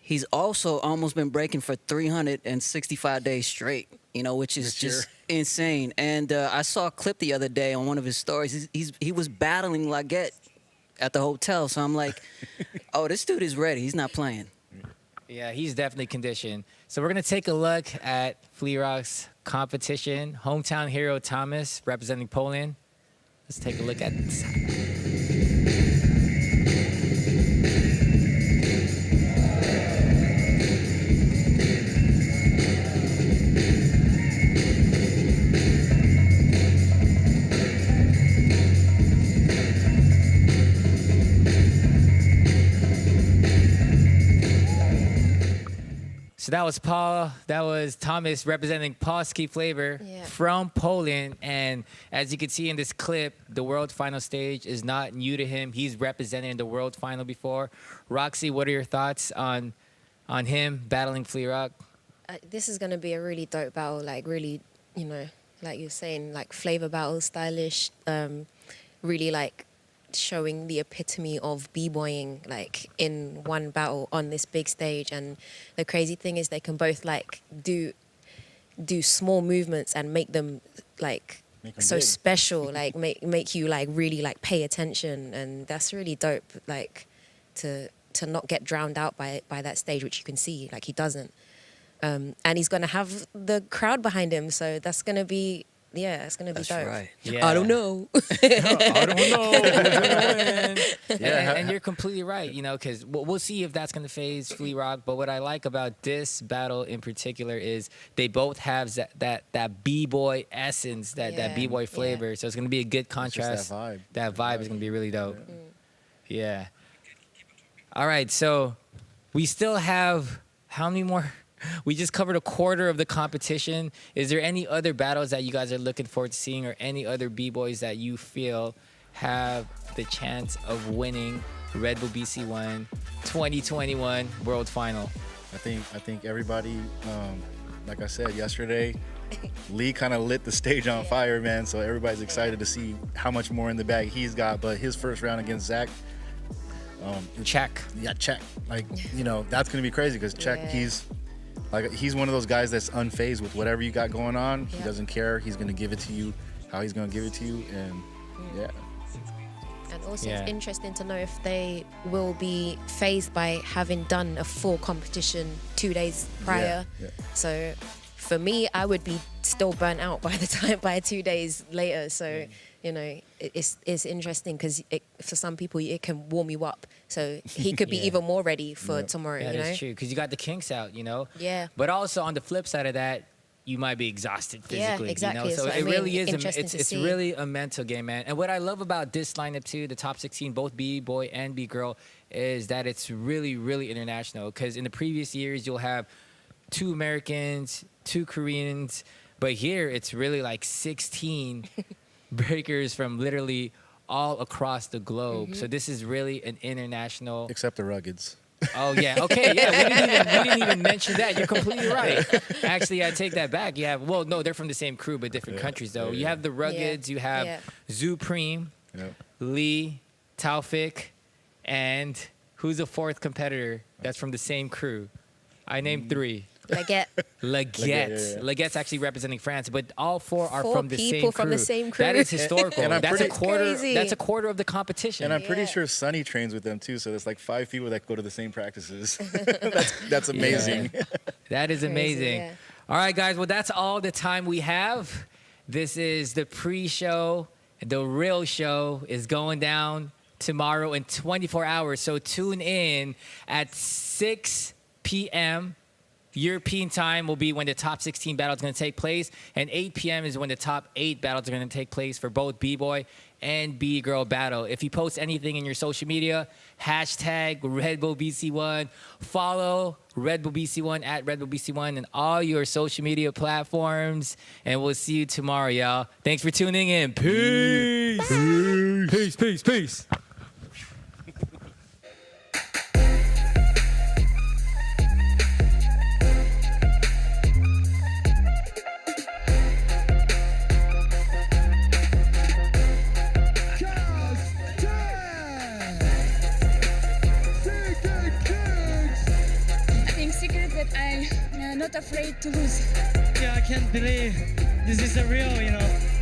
he's also almost been breaking for 365 days straight, you know, which is just insane. And I saw a clip the other day on one of his stories. He was battling Laguette at the hotel. So I'm like, oh, this dude is ready. He's not playing. Yeah, he's definitely conditioned. So we're going to take a look at Flea Rock's competition. Hometown hero Thomas representing Poland. Let's take a look at this. So that was Thomas representing Polski Flavor from Poland. And as you can see in this clip, the world final stage is not new to him. He's represented the world final before. Roxy, what are your thoughts on him battling Flea Rock? This is going to be a really dope battle, like really, you know, like you're saying, like flavor battle, stylish, really like showing the epitome of b-boying like in one battle on this big stage. And the crazy thing is they can both like do small movements and make them like so big. Special, like make you like really like pay attention. And that's really dope, like to not get drowned out by that stage, which you can see like he doesn't. And he's gonna have the crowd behind him, so that's gonna be it's gonna be dope. That's right. Yeah. I don't know. I don't know. And you're completely right, you know, because we'll see if that's gonna phase Flea Rock. But what I like about this battle in particular is they both have that b-boy essence, that b-boy flavor. So it's gonna be a good contrast. That vibe is gonna be really dope. Yeah. All right, so we still have how many more? We just covered a quarter of the competition. Is there any other battles that you guys are looking forward to seeing, or any other b-boys that you feel have the chance of winning Red Bull BC1 2021 World Final? I think everybody, like I said yesterday, Lee kind of lit the stage on fire, man. So everybody's excited to see how much more in the bag he's got. But his first round against Zach, check. Yeah, check. Like, you know, that's gonna be crazy because check. He's one of those guys that's unfazed with whatever you got going on. He doesn't care. He's gonna give it to you how he's gonna give it to you, and And also it's interesting to know if they will be phased by having done a full competition 2 days prior. So for me, I would be still burnt out by 2 days later. So you know, it's interesting because for some people it can warm you up. So he could be even more ready for tomorrow. That you know? is true, because you got the kinks out, you know. Yeah. But also on the flip side of that, you might be exhausted physically. Yeah, exactly. You know? So it really is. It's really a mental game, man. And what I love about this lineup too, the top 16, both b-boy and b-girl, is that it's really, really international. Because in the previous years, you'll have 2 Americans, 2 Koreans, but here it's really like 16 breakers from literally all across the globe. So this is really an international. Except the Ruggeds. Oh yeah, okay, yeah. We didn't even mention that. You're completely right. Actually, I take that back. You have they're from the same crew but different countries though. You have the Ruggeds. You have Zupreme, Lee, Taufik, and who's the 4th competitor that's from the same crew? I named 3. Laguette. Laguette's actually representing France, but all 4 are from the same crew. 4 people from the same crew. That is historical. And that's a quarter. Crazy. That's a quarter of the competition. And I'm pretty sure Sonny trains with them too. So there's like 5 people that go to the same practices. that's amazing. Yeah. That is amazing. Crazy, All right, guys. Well, that's all the time we have. This is the pre-show. The real show is going down tomorrow in 24 hours. So tune in at 6 p.m. European time will be when the top 16 battle is going to take place, and 8 p.m. is when the top 8 battles are going to take place for both b-boy and b-girl battle. If you post anything in your social media, hashtag Red Bull BC1, follow Red Bull BC1 at Red Bull BC1 and all your social media platforms, and we'll see you tomorrow, y'all. Thanks for tuning in. Peace. Peace, peace, peace. to lose. Yeah, I can't believe this is a real, you know.